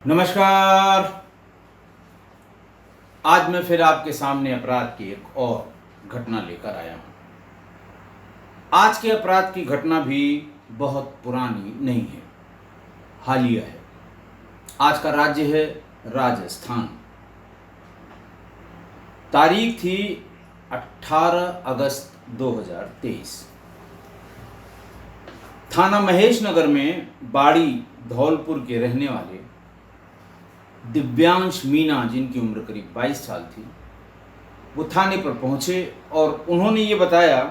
नमस्कार। आज मैं फिर आपके सामने अपराध की एक और घटना लेकर आया हूँ। आज के अपराध की घटना भी बहुत पुरानी नहीं है, हालिया है। आज का राज्य है राजस्थान। तारीख थी 18 अगस्त 2023। थाना महेश नगर में बाड़ी धौलपुर के रहने वाले दिव्यांश मीना, जिनकी उम्र करीब 22 साल थी, वो थाने पर पहुंचे और उन्होंने ये बताया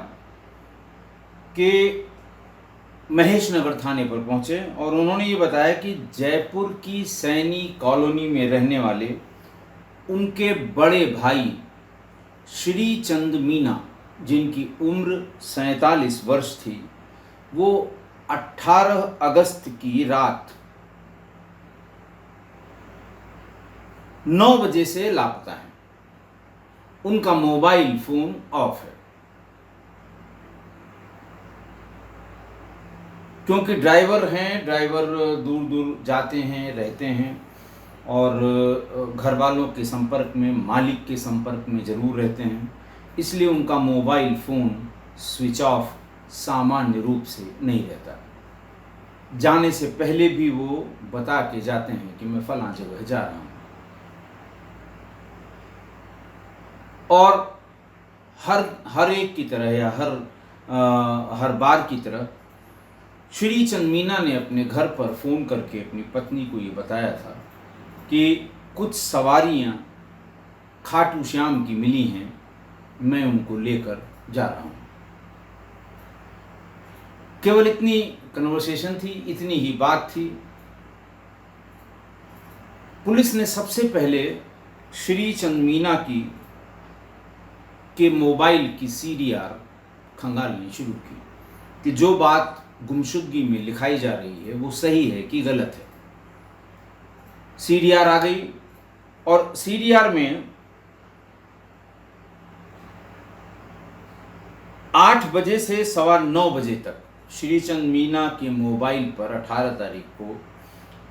कि महेश नगर थाने पर पहुंचे और उन्होंने ये बताया कि जयपुर की सैनी कॉलोनी में रहने वाले उनके बड़े भाई श्री चंद मीना, जिनकी उम्र 47 वर्ष थी, वो 18 अगस्त की रात 9 बजे से लापता है। उनका मोबाइल फोन ऑफ है, क्योंकि ड्राइवर हैं, ड्राइवर दूर दूर जाते हैं, रहते हैं और घर वालों के संपर्क में, मालिक के संपर्क में ज़रूर रहते हैं, इसलिए उनका मोबाइल फ़ोन स्विच ऑफ सामान्य रूप से नहीं रहता। जाने से पहले भी वो बता के जाते हैं कि मैं फलां जगह जा रहा हूँ। और हर एक की तरह या हर बार की तरह श्री चंद मीना ने अपने घर पर फ़ोन करके अपनी पत्नी को ये बताया था कि कुछ सवारियां खाटू श्याम की मिली हैं, मैं उनको लेकर जा रहा हूँ। केवल इतनी कन्वर्सेशन थी, इतनी ही बात थी। पुलिस ने सबसे पहले श्री चंद मीना के मोबाइल की सीडीआर खंगालनी शुरू की कि जो बात गुमशुदगी में लिखाई जा रही है वो सही है कि गलत है। सीडीआर आ गई और सीडीआर में 8 बजे से 9:15 बजे तक श्रीचंद मीना के मोबाइल पर 18 तारीख को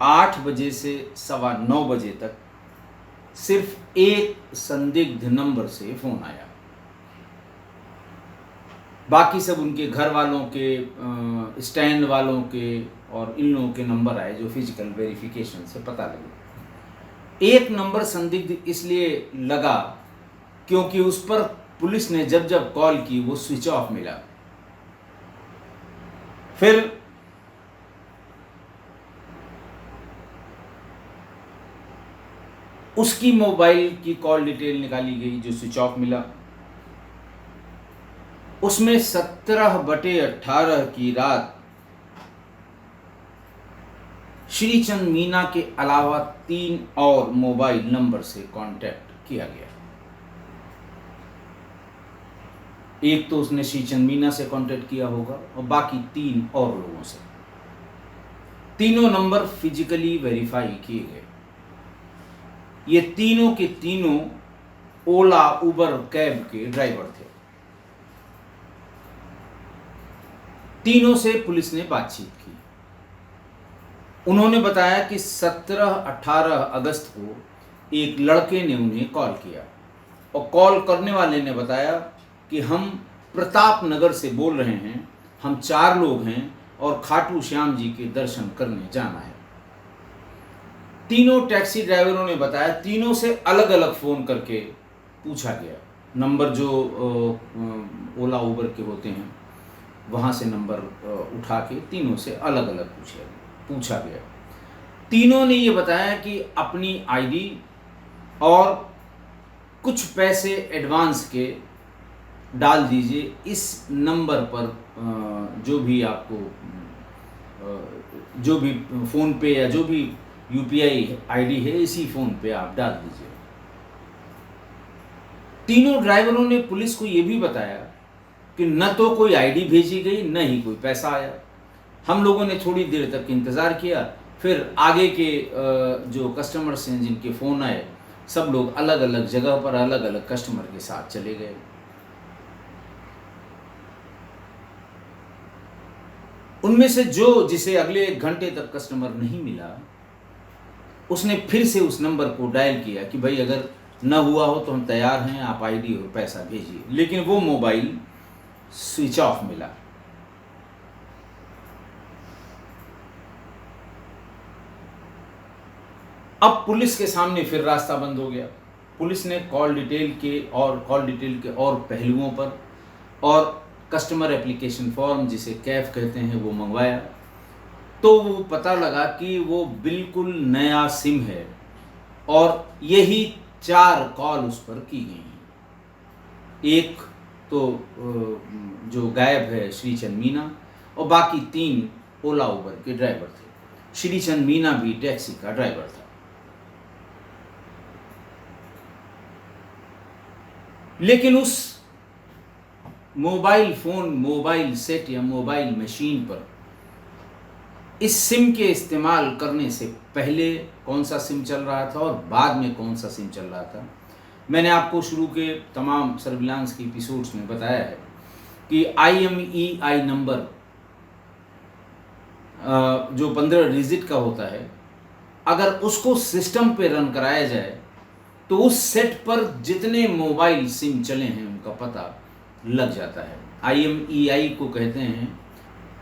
8 बजे से 9:15 बजे तक सिर्फ एक संदिग्ध नंबर से फ़ोन आया। बाकी सब उनके घर वालों के, स्टैंड वालों के और इन लोगों के नंबर आए जो फिजिकल वेरिफिकेशन से पता लगे। एक नंबर संदिग्ध इसलिए लगा क्योंकि उस पर पुलिस ने जब जब कॉल की वो स्विच ऑफ मिला। फिर उसकी मोबाइल की कॉल डिटेल निकाली गई जो स्विच ऑफ मिला। उसमें 17/18 की रात श्रीचंद मीना के अलावा 3 और मोबाइल नंबर से कांटेक्ट किया गया। एक तो उसने श्रीचंद मीना से कांटेक्ट किया होगा और बाकी 3 और लोगों से। तीनों नंबर फिजिकली वेरीफाई किए गए। ये तीनों के तीनों ओला उबर कैब के ड्राइवर थे। तीनों से पुलिस ने बातचीत की। उन्होंने बताया कि 17-18 अगस्त को एक लड़के ने उन्हें कॉल किया और कॉल करने वाले ने बताया कि हम प्रताप नगर से बोल रहे हैं, हम 4 लोग हैं और खाटू श्याम जी के दर्शन करने जाना है। तीनों टैक्सी ड्राइवरों ने बताया, तीनों से अलग अलग फ़ोन करके पूछा गया। नंबर जो ओला उबर के होते हैं वहाँ से नंबर उठा के तीनों से अलग अलग पूछा गया। तीनों ने ये बताया कि अपनी आईडी और कुछ पैसे एडवांस के डाल दीजिए इस नंबर पर, जो भी आपको जो भी फ़ोन पे या जो भी यूपीआई आईडी है इसी फ़ोन पे आप डाल दीजिए। तीनों ड्राइवरों ने पुलिस को ये भी बताया कि न तो कोई आईडी भेजी गई, न ही कोई पैसा आया। हम लोगों ने थोड़ी देर तक इंतज़ार किया, फिर आगे के जो कस्टमर्स हैं जिनके फ़ोन आए, सब लोग अलग अलग जगह पर अलग अलग कस्टमर के साथ चले गए। उनमें से जिसे अगले 1 घंटे तक कस्टमर नहीं मिला, उसने फिर से उस नंबर को डायल किया कि भाई अगर न हुआ हो तो हम तैयार हैं, आप आईडी और पैसा भेजिए, लेकिन वो मोबाइल स्विच ऑफ मिला। अब पुलिस के सामने फिर रास्ता बंद हो गया। पुलिस ने कॉल डिटेल के और पहलुओं पर और कस्टमर एप्लीकेशन फॉर्म, जिसे कैफ कहते हैं, वो मंगवाया, तो वो पता लगा कि वो बिल्कुल नया सिम है और यही 4 कॉल उस पर की गई हैं। एक तो जो गायब है श्रीचंद मीना, और बाकी 3 ओला उबर के ड्राइवर थे। श्रीचंद मीना भी टैक्सी का ड्राइवर था। लेकिन उस मोबाइल फोन, मोबाइल सेट या मोबाइल मशीन पर इस सिम के इस्तेमाल करने से पहले कौन सा सिम चल रहा था और बाद में कौन सा सिम चल रहा था, मैंने आपको शुरू के तमाम सर्विलांस के एपिसोड्स में बताया है कि IMEI नंबर जो 15 डिजिट का होता है, अगर उसको सिस्टम पे रन कराया जाए तो उस सेट पर जितने मोबाइल सिम चले हैं उनका पता लग जाता है। IMEI को कहते हैं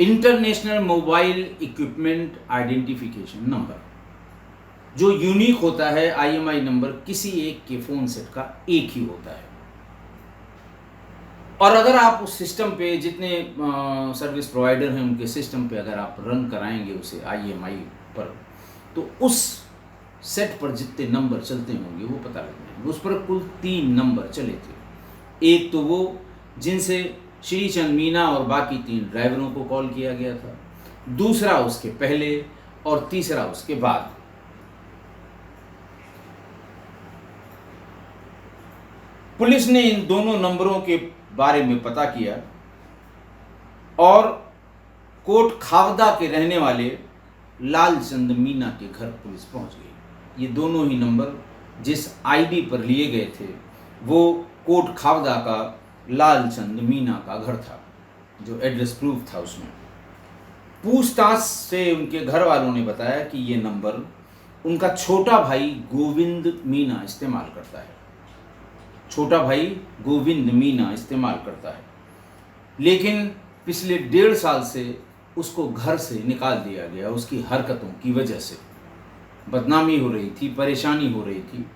international mobile equipment identification number. जो यूनिक होता है IMEI नंबर किसी एक के फ़ोन सेट का एक ही होता है। और अगर आप उस सिस्टम पे जितने सर्विस प्रोवाइडर हैं उनके सिस्टम पे अगर आप रन कराएंगे उसे IMEI पर, तो उस सेट पर जितने नंबर चलते होंगे वो पता लग जाएंगे। उस पर कुल 3 नंबर चले थे। एक तो वो जिनसे श्रीचंद मीना और बाकी 3 ड्राइवरों को कॉल किया गया था, दूसरा उसके पहले और तीसरा उसके बाद। पुलिस ने इन दोनों नंबरों के बारे में पता किया और कोट खावदा के रहने वाले लालचंद मीना के घर पुलिस पहुंच गई। ये दोनों ही नंबर जिस आईडी पर लिए गए थे वो कोट खावदा का लालचंद मीना का घर था, जो एड्रेस प्रूफ था उसमें। पूछताछ से उनके घर वालों ने बताया कि ये नंबर उनका छोटा भाई गोविंद मीना इस्तेमाल करता है। छोटा भाई गोविंद मीना इस्तेमाल करता है, लेकिन पिछले 1.5 साल से उसको घर से निकाल दिया गया। उसकी हरकतों की वजह से बदनामी हो रही थी, परेशानी हो रही थी,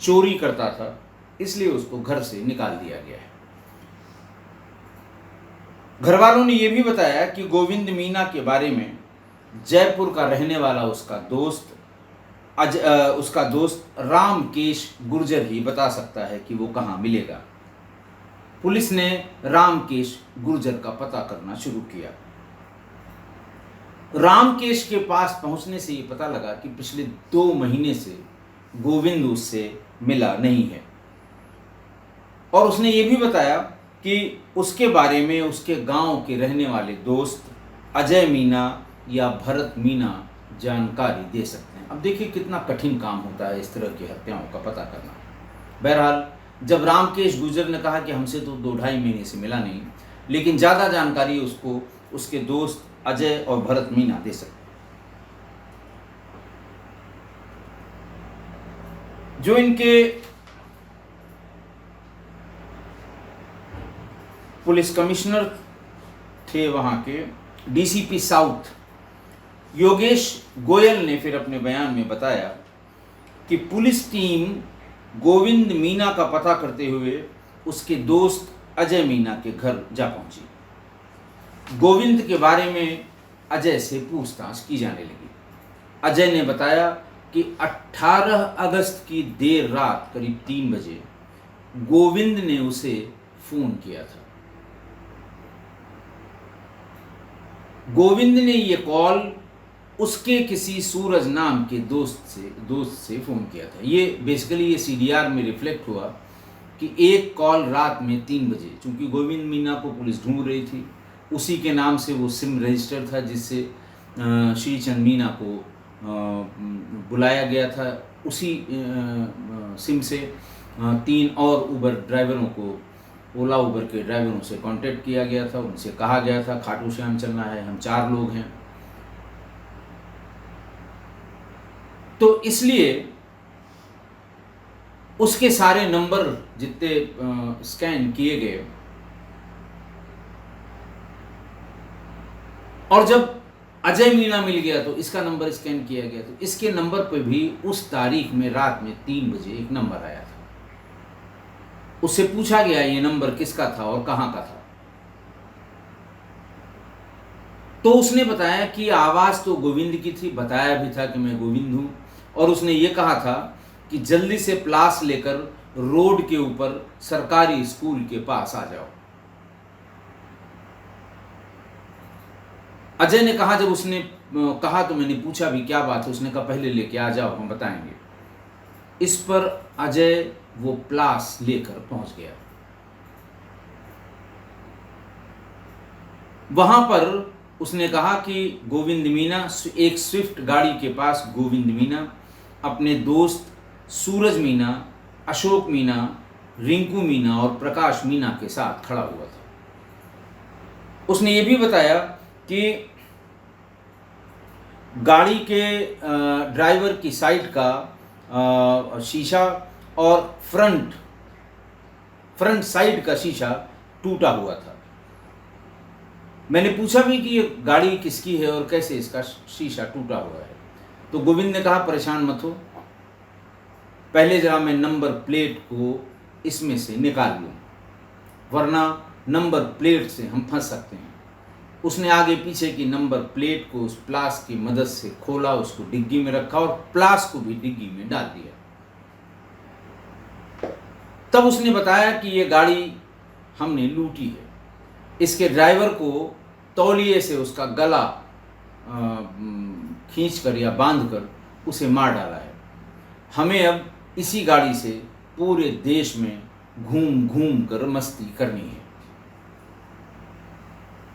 चोरी करता था, इसलिए उसको घर से निकाल दिया गया है। घरवालों ने यह भी बताया कि गोविंद मीना के बारे में जयपुर का रहने वाला उसका दोस्त रामकेश गुर्जर ही बता सकता है कि वो कहाँ मिलेगा। पुलिस ने रामकेश गुर्जर का पता करना शुरू किया। रामकेश के पास पहुंचने से ये पता लगा कि पिछले 2 महीने से गोविंद उससे मिला नहीं है, और उसने ये भी बताया कि उसके बारे में उसके गांव के रहने वाले दोस्त अजय मीना या भरत मीना जानकारी दे सकते हैं। अब देखिए कितना कठिन काम होता है इस तरह की हत्याओं का पता करना। बहरहाल जब रामकेश गुर्जर ने कहा कि हमसे तो 2-2.5 महीने से मिला नहीं, लेकिन ज़्यादा जानकारी उसको उसके दोस्त अजय और भरत मीना दे सकते। जो इनके पुलिस कमिश्नर थे वहां के DCP साउथ योगेश गोयल ने फिर अपने बयान में बताया कि पुलिस टीम गोविंद मीना का पता करते हुए उसके दोस्त अजय मीना के घर जा पहुंची। गोविंद के बारे में अजय से पूछताछ की जाने लगी। अजय ने बताया कि 18 अगस्त की देर रात करीब 3 बजे गोविंद ने उसे फोन किया था। गोविंद ने ये कॉल उसके किसी सूरज नाम के दोस्त से फ़ोन किया था। ये बेसिकली ये CDR में रिफ्लेक्ट हुआ कि एक कॉल रात में 3 बजे, चूँकि गोविंद मीना को पुलिस ढूंढ रही थी, उसी के नाम से वो सिम रजिस्टर था जिससे श्रीचंद मीना को बुलाया गया था। उसी सिम से 3 और उबर ड्राइवरों को, ओला उबर के ड्राइवरों से कांटेक्ट किया गया था। उनसे कहा गया था खाटू श्याम चलना है, हम 4 लोग हैं। तो इसलिए उसके सारे नंबर जितने स्कैन किए गए, और जब अजय मीणा मिल गया तो इसका नंबर स्कैन किया गया, तो इसके नंबर पे भी उस तारीख में रात में 3 बजे एक नंबर आया था। उससे पूछा गया ये नंबर किसका था और कहां का था, तो उसने बताया कि आवाज तो गोविंद की थी, बताया भी था कि मैं गोविंद हूं, और उसने ये कहा था कि जल्दी से प्लास लेकर रोड के ऊपर सरकारी स्कूल के पास आ जाओ। अजय ने कहा, जब उसने कहा तो मैंने पूछा भी क्या बात है, उसने कहा पहले लेके आ जाओ, हम बताएंगे। इस पर अजय वो प्लास लेकर पहुंच गया। वहां पर उसने कहा कि गोविंद मीणा, एक स्विफ्ट गाड़ी के पास गोविंद मीणा अपने दोस्त सूरज मीणा, अशोक मीणा, रिंकू मीणा और प्रकाश मीणा के साथ खड़ा हुआ था। उसने ये भी बताया कि गाड़ी के ड्राइवर की साइड का शीशा और फ्रंट साइड का शीशा टूटा हुआ था। मैंने पूछा भी कि ये गाड़ी किसकी है और कैसे इसका शीशा टूटा हुआ है, तो गोविंद ने कहा परेशान मत हो, पहले जरा मैं नंबर प्लेट को इसमें से निकाल लूँ, वरना नंबर प्लेट से हम फंस सकते हैं। उसने आगे पीछे की नंबर प्लेट को उस प्लास की मदद से खोला, उसको डिग्गी में रखा और प्लास को भी डिग्गी में डाल दिया। तब उसने बताया कि ये गाड़ी हमने लूटी है, इसके ड्राइवर को तौलिए से उसका गला खींचकर या बांधकर उसे मार डाला है। हमें अब इसी गाड़ी से पूरे देश में घूम घूम कर मस्ती करनी है।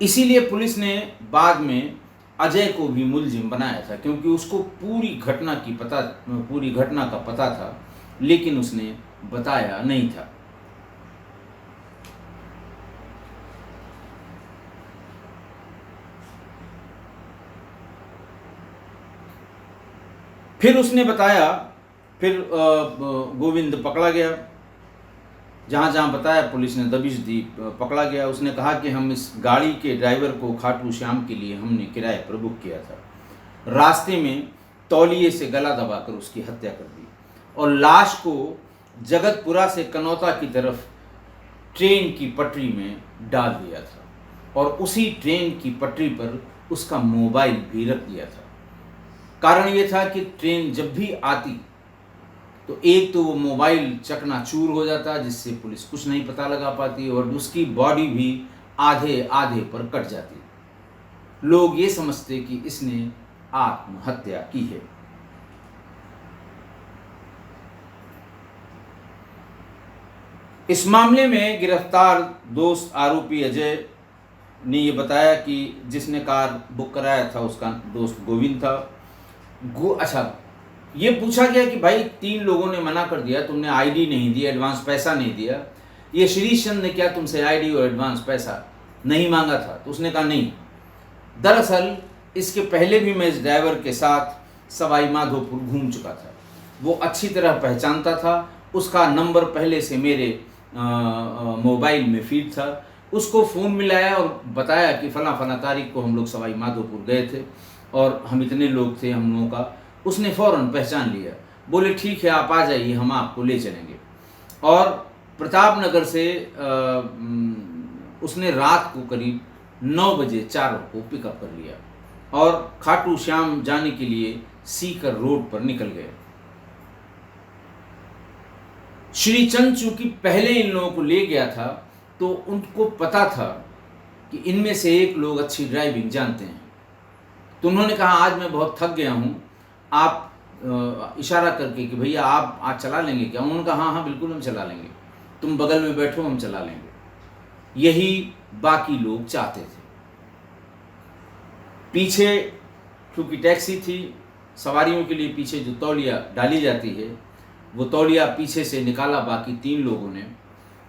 इसीलिए पुलिस ने बाद में अजय को भी मुलजिम बनाया था, क्योंकि उसको पूरी घटना का पता था, लेकिन उसने बताया नहीं था। फिर उसने बताया, फिर गोविंद पकड़ा गया, जहाँ जहाँ बताया पुलिस ने दबिश दी, पकड़ा गया। उसने कहा कि हम इस गाड़ी के ड्राइवर को खाटू श्याम के लिए हमने किराए पर बुक किया था। रास्ते में तौलिए से गला दबाकर उसकी हत्या कर दी और लाश को जगतपुरा से कनौता की तरफ ट्रेन की पटरी में डाल दिया था और उसी ट्रेन की पटरी पर उसका मोबाइल भी रख दिया था। कारण ये था कि ट्रेन जब भी आती तो एक तो वो मोबाइल चकनाचूर हो जाता, जिससे पुलिस कुछ नहीं पता लगा पाती, और उसकी बॉडी भी आधे आधे पर कट जाती। लोग ये समझते कि इसने आत्महत्या की है। इस मामले में गिरफ्तार दोस्त आरोपी अजय ने ये बताया कि जिसने कार बुक कराया था उसका दोस्त गोविंद था। अच्छा, ये पूछा गया कि भाई 3 लोगों ने मना कर दिया, तुमने आईडी नहीं दी, एडवांस पैसा नहीं दिया, ये श्रीश चंद ने क्या तुमसे आईडी और एडवांस पैसा नहीं मांगा था? तो उसने कहा नहीं, दरअसल इसके पहले भी मैं इस ड्राइवर के साथ सवाई माधोपुर घूम चुका था, वो अच्छी तरह पहचानता था, उसका नंबर पहले से मेरे मोबाइल में फीड था। उसको फ़ोन मिलाया और बताया कि फला तारीख को हम लोग सवाई माधोपुर गए थे और हम इतने लोग थे हम लोगों का। उसने फ़ौरन पहचान लिया, बोले ठीक है आप आ जाइए, हम आपको ले चलेंगे। और प्रतापनगर से उसने रात को करीब 9 बजे चारों को पिकअप कर लिया और खाटू श्याम जाने के लिए सीकर रोड पर निकल गए। श्रीचंद चूंकि पहले इन लोगों को ले गया था तो उनको पता था कि इनमें से एक लोग अच्छी ड्राइविंग जानते हैं, तो उन्होंने कहा आज मैं बहुत थक गया हूँ, आप इशारा करके कि भैया आप आज चला लेंगे क्या? उन्होंने कहा हाँ बिल्कुल हम चला लेंगे, तुम बगल में बैठो हम चला लेंगे। यही बाकी लोग चाहते थे। पीछे क्योंकि टैक्सी थी, सवारियों के लिए पीछे जो तौलिया डाली जाती है वो तौलिया पीछे से निकाला बाकी 3 लोगों ने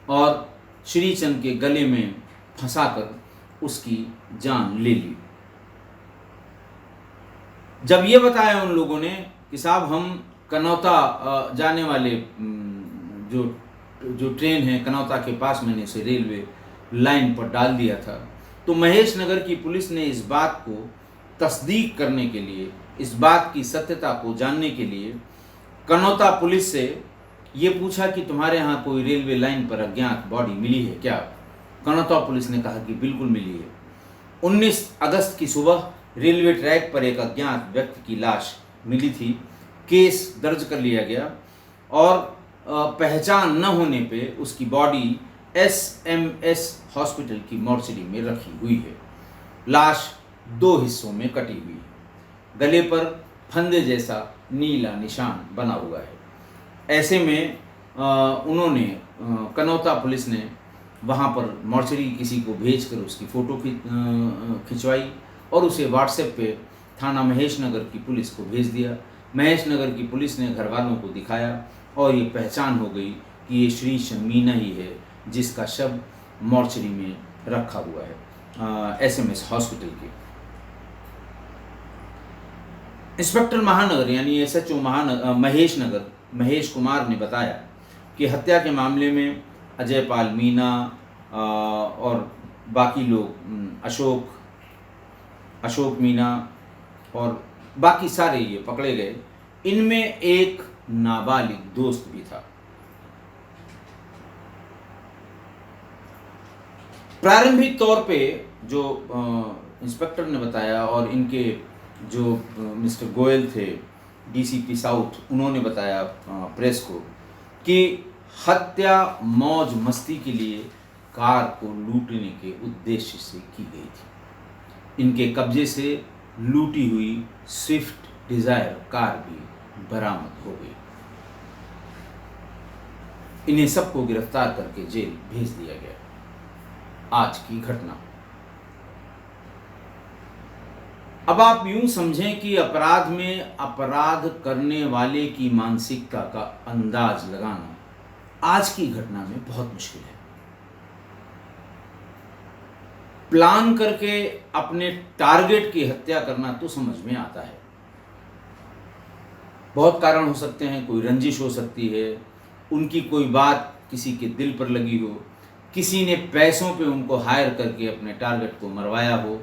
और श्रीचंद के गले में फंसाकर उसकी जान ले ली। जब ये बताया उन लोगों ने कि साहब हम कनौता जाने वाले जो जो ट्रेन है कनौता के पास मैंने इसे रेलवे लाइन पर डाल दिया था। तो महेश नगर की पुलिस ने इस बात को तस्दीक करने के लिए, इस बात की सत्यता को जानने के लिए कनौता पुलिस से ये पूछा कि तुम्हारे यहाँ कोई रेलवे लाइन पर अज्ञात बॉडी मिली है क्या? कनौता पुलिस ने कहा कि बिल्कुल मिली है। 19 अगस्त की सुबह रेलवे ट्रैक पर एक अज्ञात व्यक्ति की लाश मिली थी। केस दर्ज कर लिया गया और पहचान न होने पे उसकी बॉडी SMS हॉस्पिटल की मॉर्चरी में रखी हुई है। लाश 2 हिस्सों में कटी हुई है। गले पर फंदे जैसा नीला निशान बना हुआ है। ऐसे में उन्होंने कनौता पुलिस ने वहाँ पर मॉर्चरी किसी को भेजकर उसकी फ़ोटो खिंचवाई और उसे व्हाट्सएप पे थाना महेश नगर की पुलिस को भेज दिया। महेश नगर की पुलिस ने घर वालों को दिखाया और ये पहचान हो गई कि ये श्री शमीना ही है जिसका शव मॉर्चरी में रखा हुआ है SMS हॉस्पिटल के। इंस्पेक्टर महानगर यानी SHO महेश नगर महेश कुमार ने बताया कि हत्या के मामले में अजय पाल मीना और बाकी लोग अशोक मीना और बाकी सारे ये पकड़े गए। इनमें एक नाबालिग दोस्त भी था। प्रारंभिक तौर पे जो इंस्पेक्टर ने बताया और इनके जो मिस्टर गोयल थे DCP साउथ, उन्होंने बताया प्रेस को कि हत्या मौज मस्ती के लिए कार को लूटने के उद्देश्य से की गई थी। इनके कब्जे से लूटी हुई स्विफ्ट डिज़ायर कार भी बरामद हो गई। इन्हें सबको गिरफ्तार करके जेल भेज दिया गया। आज की घटना। अब आप यूं समझें कि अपराध में अपराध करने वाले की मानसिकता का अंदाज लगाना आज की घटना में बहुत मुश्किल है। प्लान करके अपने टारगेट की हत्या करना तो समझ में आता है। बहुत कारण हो सकते हैं, कोई रंजिश हो सकती है, उनकी कोई बात किसी के दिल पर लगी हो, किसी ने पैसों पे उनको हायर करके अपने टारगेट को मरवाया हो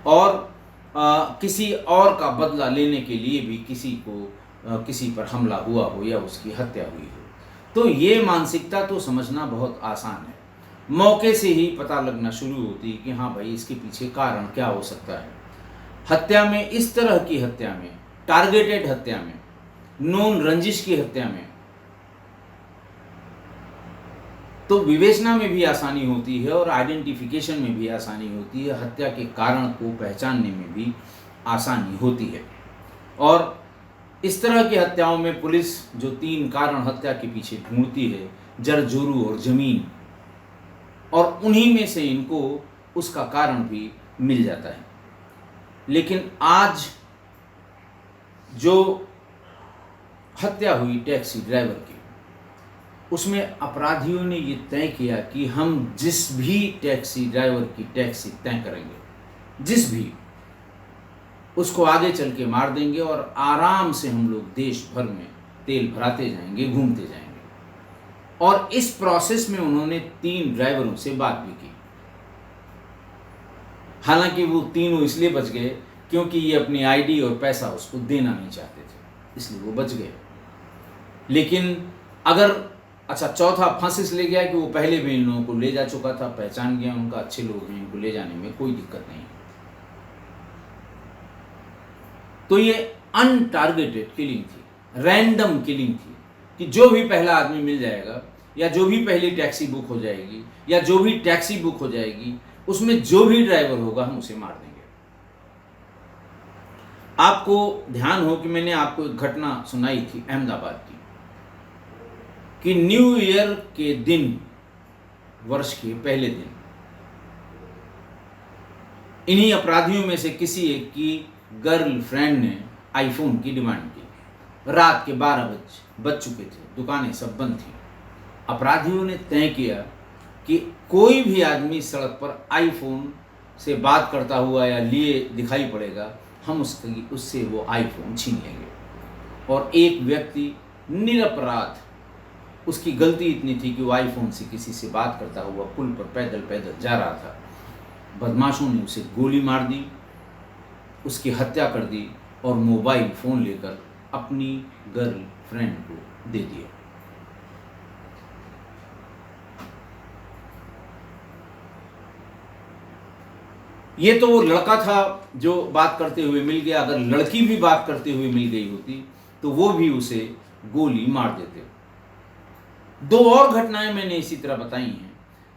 और किसी और का बदला लेने के लिए भी किसी पर हमला हुआ हो या उसकी हत्या हुई हो। तो ये मानसिकता तो समझना बहुत आसान है। मौके से ही पता लगना शुरू होती है कि हाँ भाई इसके पीछे कारण क्या हो सकता है। हत्या में, इस तरह की हत्या में, टारगेटेड हत्या में, नॉन रंजिश की हत्या में तो विवेचना में भी आसानी होती है और आइडेंटिफिकेशन में भी आसानी होती है। हत्या के कारण को पहचानने में भी आसानी होती है। और इस तरह की हत्याओं में पुलिस जो 3 कारण हत्या के पीछे ढूंढती है, जर जोरू और जमीन, और उन्हीं में से इनको उसका कारण भी मिल जाता है। लेकिन आज जो हत्या हुई टैक्सी ड्राइवर की, उसमें अपराधियों ने ये तय किया कि हम जिस भी टैक्सी ड्राइवर की टैक्सी तय करेंगे, जिस भी, उसको आगे चल के मार देंगे और आराम से हम लोग देश भर में तेल भराते जाएंगे, घूमते जाएंगे। और इस प्रोसेस में उन्होंने 3 ड्राइवरों से बात भी की। हालांकि वो तीनों इसलिए बच गए क्योंकि ये अपनी आईडी और पैसा उसको देना नहीं चाहते थे, इसलिए वो बच गए। लेकिन अगर चौथा फंस इसलिए गया कि वो पहले भी इन लोगों को ले जा चुका था, पहचान गया उनका, अच्छे लोग हैं, इनको ले जाने में कोई दिक्कत नहीं। तो ये अनटारगेटेड किलिंग थी, रैंडम किलिंग थी कि जो भी पहला आदमी मिल जाएगा या जो भी पहली टैक्सी बुक हो जाएगी या जो भी टैक्सी बुक हो जाएगी, उसमें जो भी ड्राइवर होगा हम उसे मार देंगे। आपको ध्यान हो कि मैंने आपको एक घटना सुनाई थी अहमदाबाद की कि न्यू ईयर के दिन, वर्ष के पहले दिन, इन्हीं अपराधियों में से किसी एक की गर्लफ्रेंड ने आईफोन की डिमांड की। रात के 12 बज चुके थे, दुकानें सब बंद थी। अपराधियों ने तय किया कि कोई भी आदमी सड़क पर आईफोन से बात करता हुआ या लिए दिखाई पड़ेगा, हम उससे वो आईफोन छीन लेंगे। और एक व्यक्ति निरपराध, उसकी गलती इतनी थी कि वो आईफोन से किसी से बात करता हुआ पुल पर पैदल पैदल जा रहा था। बदमाशों ने उसे गोली मार दी, उसकी हत्या कर दी और मोबाइल फ़ोन लेकर अपनी गर्लफ्रेंड को दे दिया। ये तो वो लड़का था जो बात करते हुए मिल गया। अगर लड़की भी बात करते हुए मिल गई होती तो वो भी उसे गोली मार देते। दो और घटनाएं मैंने इसी तरह बताई हैं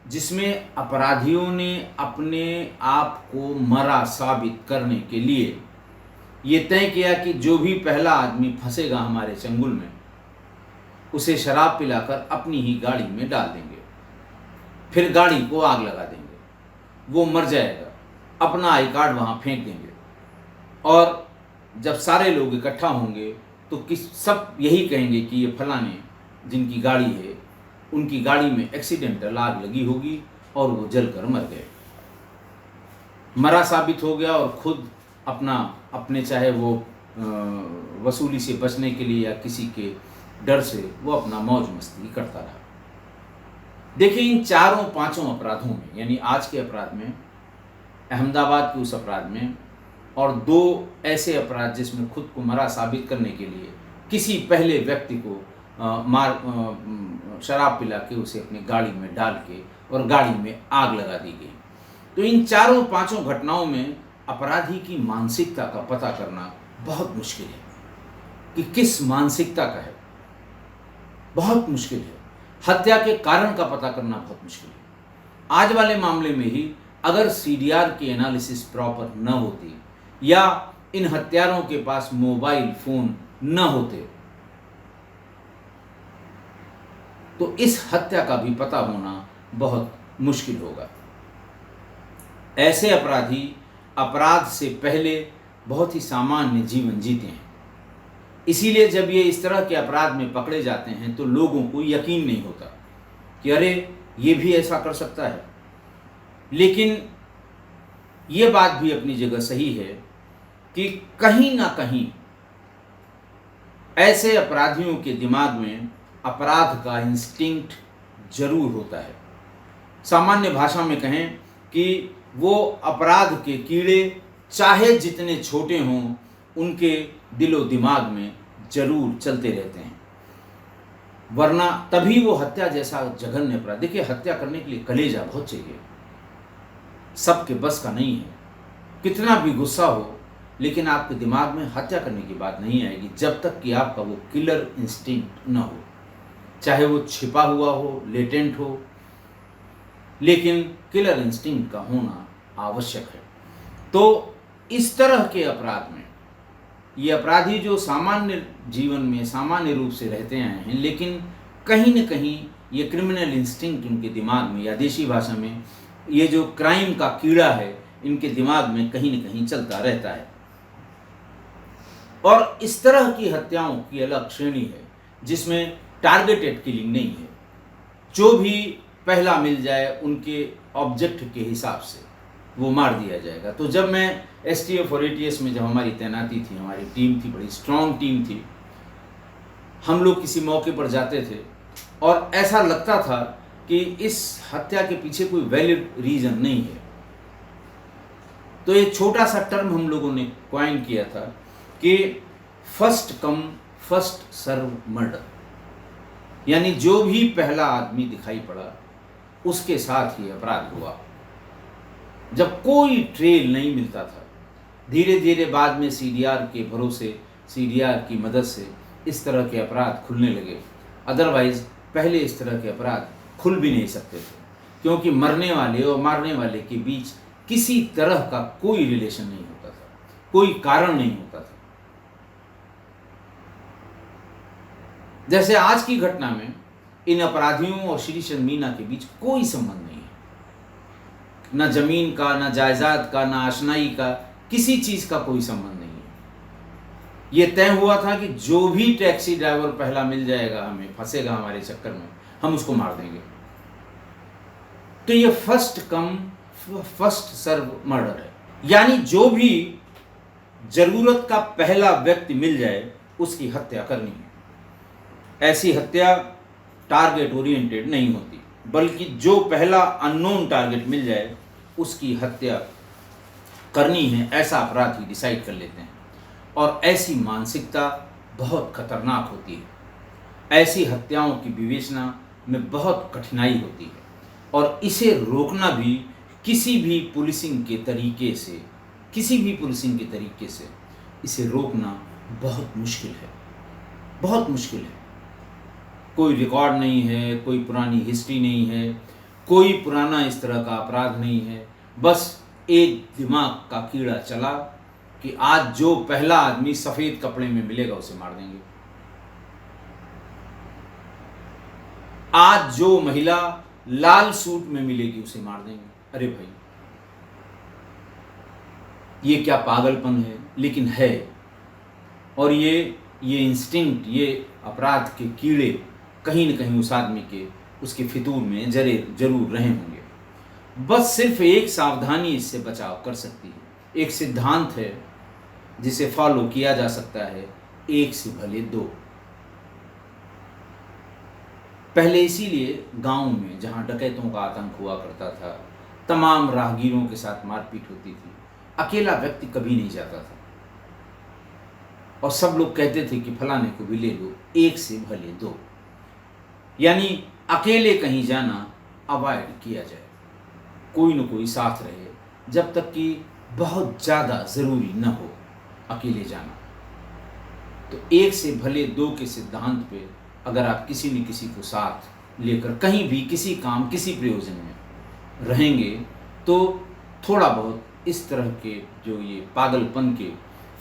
जिसमें अपराधियों ने अपने आप को मरा साबित करने के लिए ये तय किया कि जो भी पहला आदमी फंसेगा हमारे चंगुल में उसे शराब पिलाकर अपनी ही गाड़ी में डाल देंगे, फिर गाड़ी को आग लगा देंगे, वो मर जाएगा, अपना आई कार्ड वहाँ फेंक देंगे और जब सारे लोग इकट्ठा होंगे तो सब यही कहेंगे कि ये फलाने जिनकी गाड़ी है उनकी गाड़ी में एक्सीडेंटल आग लगी होगी और वो जलकर मर गए। मरा साबित हो गया और खुद अपने चाहे वो वसूली से बचने के लिए या किसी के डर से वो अपना मौज मस्ती करता रहा। देखिए, इन चारों पांचों अपराधों में, यानी आज के अपराध में, अहमदाबाद के उस अपराध में और दो ऐसे अपराध जिसमें खुद को मरा साबित करने के लिए किसी पहले व्यक्ति को शराब पिला के उसे अपनी गाड़ी में डाल के और गाड़ी में आग लगा दी गई। तो इन चारों पांचों घटनाओं में अपराधी की मानसिकता का पता करना बहुत मुश्किल है कि किस मानसिकता का है, बहुत मुश्किल है। हत्या के कारण का पता करना बहुत मुश्किल है। आज वाले मामले में ही अगर सीडीआर की एनालिसिस प्रॉपर न होती या इन हत्यारों के पास मोबाइल फोन न होते तो इस हत्या का भी पता होना बहुत मुश्किल होगा। ऐसे अपराधी अपराध से पहले बहुत ही सामान्य जीवन जीते हैं, इसीलिए जब ये इस तरह के अपराध में पकड़े जाते हैं तो लोगों को यकीन नहीं होता कि अरे ये भी ऐसा कर सकता है। लेकिन ये बात भी अपनी जगह सही है कि कहीं ना कहीं ऐसे अपराधियों के दिमाग में अपराध का इंस्टिंक्ट जरूर होता है। सामान्य भाषा में कहें कि वो अपराध के कीड़े चाहे जितने छोटे हों उनके दिलो दिमाग में जरूर चलते रहते हैं, वरना तभी वो हत्या जैसा जघन्य अपराध। देखिए, हत्या करने के लिए कलेजा बहुत चाहिए, सबके बस का नहीं है। कितना भी गुस्सा हो लेकिन आपके दिमाग में हत्या करने की बात नहीं आएगी जब तक कि आपका वो किलर इंस्टिंक्ट न हो, चाहे वो छिपा हुआ हो, लेटेंट हो, लेकिन किलर इंस्टिंक्ट का होना आवश्यक है। तो इस तरह के अपराध में ये अपराधी जो सामान्य जीवन में सामान्य रूप से रहते आए हैं, लेकिन कहीं न कहीं ये क्रिमिनल इंस्टिंक्ट उनके दिमाग में, या देशी भाषा में ये जो क्राइम का कीड़ा है इनके दिमाग में कहीं न कहीं चलता रहता है। और इस तरह की हत्याओं की अलग श्रेणी है जिसमें टारगेटेड किलिंग नहीं है, जो भी पहला मिल जाए उनके ऑब्जेक्ट के हिसाब से वो मार दिया जाएगा। तो जब मैं एसटीएफ और एटीएस में जब हमारी तैनाती थी, हमारी टीम थी, बड़ी स्ट्रॉन्ग टीम थी, हम लोग किसी मौके पर जाते थे और ऐसा लगता था कि इस हत्या के पीछे कोई वैलिड रीजन नहीं है, तो एक छोटा सा टर्म हम लोगों ने कॉइन किया था कि first come first serve murder, यानी जो भी पहला आदमी दिखाई पड़ा उसके साथ ही अपराध हुआ। जब कोई ट्रेल नहीं मिलता था, धीरे धीरे बाद में सीडीआर के भरोसे, सीडीआर की मदद से इस तरह के अपराध खुलने लगे। अदरवाइज पहले इस तरह के अपराध खुल भी नहीं सकते थे, क्योंकि मरने वाले और मारने वाले के बीच किसी तरह का कोई रिलेशन नहीं होता था, कोई कारण नहीं होता था। जैसे आज की घटना में इन अपराधियों और श्रीचंद मीना के बीच कोई संबंध नहीं है, ना जमीन का, ना जायदाद का, ना आशनाई का, किसी चीज का कोई संबंध नहीं है। ये तय हुआ था कि जो भी टैक्सी ड्राइवर पहला मिल जाएगा, हमें फंसेगा हमारे चक्कर में, हम उसको मार देंगे। तो ये first come first serve murder है, यानी जो भी जरूरत का पहला व्यक्ति मिल जाए उसकी हत्या करनी है। ऐसी हत्या टारगेट ओरिएंटेड नहीं होती, बल्कि जो पहला अननोन टारगेट मिल जाए उसकी हत्या करनी है, ऐसा अपराधी डिसाइड कर लेते हैं। और ऐसी मानसिकता बहुत खतरनाक होती है। ऐसी हत्याओं की विवेचना में बहुत कठिनाई होती है और इसे रोकना भी किसी भी पुलिसिंग के तरीके से इसे रोकना बहुत मुश्किल है, बहुत मुश्किल है। कोई रिकॉर्ड नहीं है, कोई पुरानी हिस्ट्री नहीं है, कोई पुराना इस तरह का अपराध नहीं है। बस एक दिमाग का कीड़ा चला कि आज जो पहला आदमी सफेद कपड़े में मिलेगा उसे मार देंगे, आज जो महिला लाल सूट में मिलेगी उसे मार देंगे। अरे भाई, ये क्या पागलपन है, लेकिन है। और ये इंस्टिंक्ट, ये अपराध के कीड़े कहीं न कहीं उस आदमी के, उसके फितूर में जरूर रहे होंगे। बस सिर्फ एक सावधानी इससे बचाव कर सकती है। एक सिद्धांत है जिसे फॉलो किया जा सकता है, एक से भले दो। पहले इसीलिए गांव में जहां डकैतों का आतंक हुआ करता था, तमाम राहगीरों के साथ मारपीट होती थी, अकेला व्यक्ति कभी नहीं जाता था और सब लोग कहते थे कि फलाने को भी ले लो, एक से भले दो। यानी अकेले कहीं जाना अवॉइड किया जाए, कोई न कोई साथ रहे, जब तक कि बहुत ज़्यादा ज़रूरी न हो अकेले जाना। तो एक से भले दो के सिद्धांत पे अगर आप किसी न किसी को साथ लेकर कहीं भी किसी काम, किसी प्रयोजन में रहेंगे, तो थोड़ा बहुत इस तरह के जो ये पागलपन के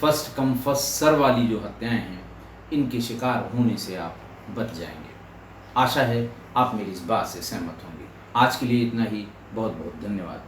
फर्स्ट कम फर्स्ट सर्व वाली जो हत्याएं हैं, इनके शिकार होने से आप बच जाएंगे। आशा है आप मेरी इस बात से सहमत होंगे। आज के लिए इतना ही। बहुत बहुत धन्यवाद।